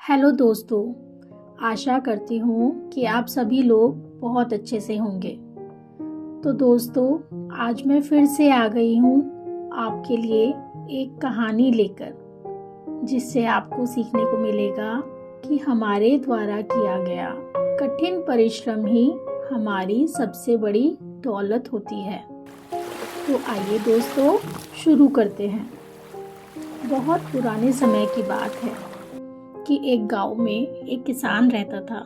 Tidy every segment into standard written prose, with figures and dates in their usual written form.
Hello दोस्तों, आशा करती हूँ कि आप सभी लोग बहुत अच्छे से होंगे। तो दोस्तों, आज मैं फिर से आ गई हूँ आपके लिए एक कहानी लेकर, जिससे आपको सीखने को मिलेगा कि हमारे द्वारा किया गया कठिन परिश्रम ही हमारी सबसे बड़ी दौलत होती है। तो आइए दोस्तों, शुरू करते हैं। बहुत पुराने समय की बात है कि एक गांव में एक किसान रहता था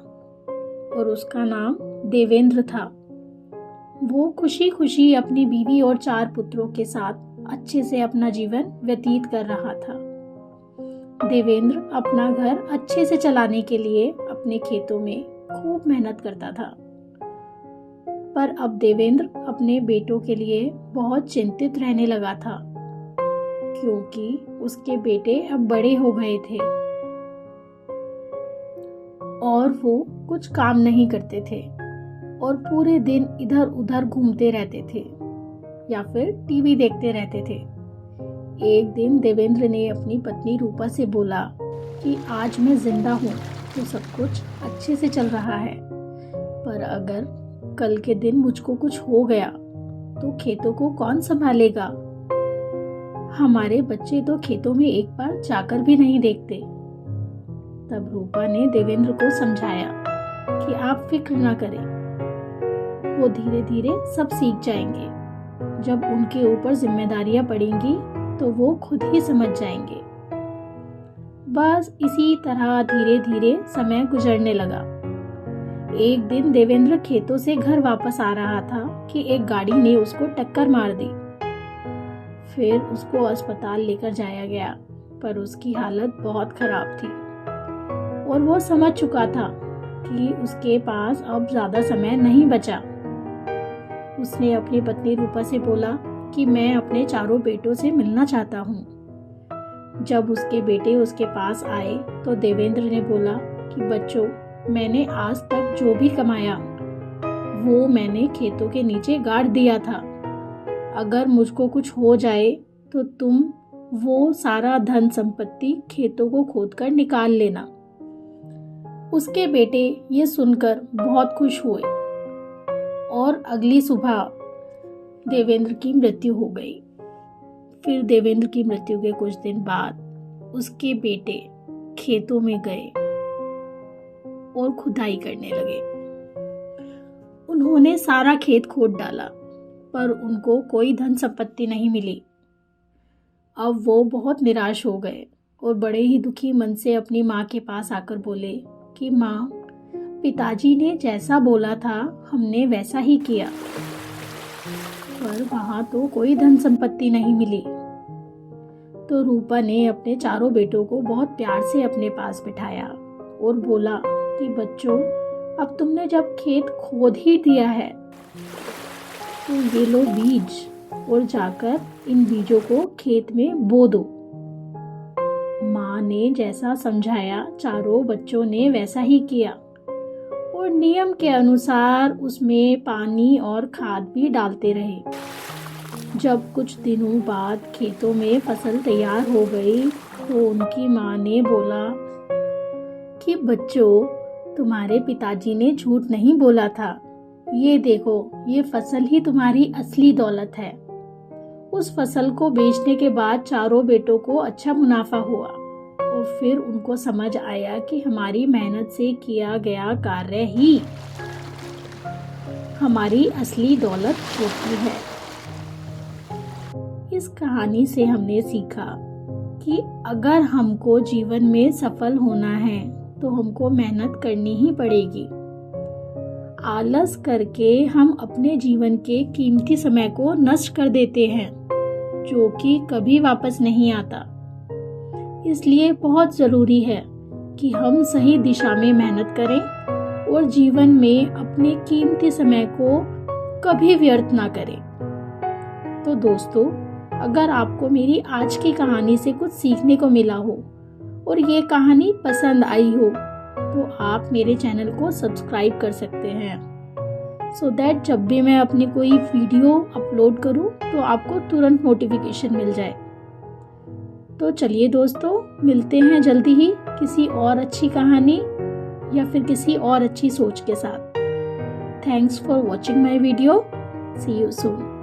और उसका नाम देवेंद्र था। वो खुशी खुशी अपनी बीवी और 4 पुत्रों के साथ अच्छे से अपना जीवन व्यतीत कर रहा था। देवेंद्र अपना घर अच्छे से चलाने के लिए अपने खेतों में खूब मेहनत करता था। पर अब देवेंद्र अपने बेटों के लिए बहुत चिंतित रहने लगा था, क्योंकि उसके बेटे अब बड़े हो गए थे और वो कुछ काम नहीं करते थे और पूरे दिन इधर उधर घूमते रहते थे या फिर टीवी देखते रहते थे। एक दिन देवेंद्र ने अपनी पत्नी रूपा से बोला कि आज मैं जिंदा हूँ तो सब कुछ अच्छे से चल रहा है, पर अगर कल के दिन मुझको कुछ हो गया तो खेतों को कौन संभालेगा? हमारे बच्चे तो खेतों में एक बार जाकर भी नहीं देखते। तब रूपा ने देवेंद्र को समझाया कि आप फिक्र न करें, वो धीरे धीरे सब सीख जाएंगे। जब उनके ऊपर जिम्मेदारियां पड़ेंगी तो वो खुद ही समझ जाएंगे। बस इसी तरह धीरे धीरे समय गुजरने लगा। एक दिन देवेंद्र खेतों से घर वापस आ रहा था कि एक गाड़ी ने उसको टक्कर मार दी। फिर उसको अस्पताल लेकर जाया गया, पर उसकी हालत बहुत खराब थी और वो समझ चुका था कि उसके पास अब ज्यादा समय नहीं बचा। उसने अपनी पत्नी रूपा से बोला कि मैं अपने 4 बेटों से मिलना चाहता हूँ। जब उसके बेटे उसके पास आए तो देवेंद्र ने बोला कि बच्चों, मैंने आज तक जो भी कमाया वो मैंने खेतों के नीचे गाड़ दिया था। अगर मुझको कुछ हो जाए तो तुम वो सारा धन संपत्ति खेतों को खोदकर निकाल लेना। उसके बेटे ये सुनकर बहुत खुश हुए और अगली सुबह देवेंद्र की मृत्यु हो गई। फिर देवेंद्र की मृत्यु के कुछ दिन बाद उसके बेटे खेतों में गए और खुदाई करने लगे। उन्होंने सारा खेत खोद डाला, पर उनको कोई धन संपत्ति नहीं मिली। अब वो बहुत निराश हो गए और बड़े ही दुखी मन से अपनी माँ के पास आकर बोले कि माँ, पिताजी ने जैसा बोला था हमने वैसा ही किया, पर वहां तो कोई धन संपत्ति नहीं मिली। तो रूपा ने अपने 4 बेटों को बहुत प्यार से अपने पास बिठाया और बोला कि बच्चों, अब तुमने जब खेत खोद ही दिया है तो ये लो बीज और जाकर इन बीजों को खेत में बो दो। माँ ने जैसा समझाया 4 बच्चों ने वैसा ही किया और नियम के अनुसार उसमें पानी और खाद भी डालते रहे। जब कुछ दिनों बाद खेतों में फसल तैयार हो गई तो उनकी माँ ने बोला कि बच्चों, तुम्हारे पिताजी ने झूठ नहीं बोला था। ये देखो, ये फसल ही तुम्हारी असली दौलत है। उस फसल को बेचने के बाद 4 बेटों को अच्छा मुनाफा हुआ और फिर उनको समझ आया कि हमारी मेहनत से किया गया कार्य ही हमारी असली दौलत होती है। इस कहानी से हमने सीखा कि अगर हमको जीवन में सफल होना है तो हमको मेहनत करनी ही पड़ेगी। आलस करके हम अपने जीवन के कीमती समय को नष्ट कर देते हैं, जो कि कभी वापस नहीं आता। इसलिए बहुत जरूरी है कि हम सही दिशा में मेहनत करें और जीवन में अपने कीमती समय को कभी व्यर्थ ना करें। तो दोस्तों, अगर आपको मेरी आज की कहानी से कुछ सीखने को मिला हो और ये कहानी पसंद आई हो तो आप मेरे चैनल को सब्सक्राइब कर सकते हैं, सो दैट जब भी मैं अपनी कोई वीडियो अपलोड करूं तो आपको तुरंत नोटिफिकेशन मिल जाए। तो चलिए दोस्तों, मिलते हैं जल्दी ही किसी और अच्छी कहानी या फिर किसी और अच्छी सोच के साथ। Thanks for watching my video. See you soon.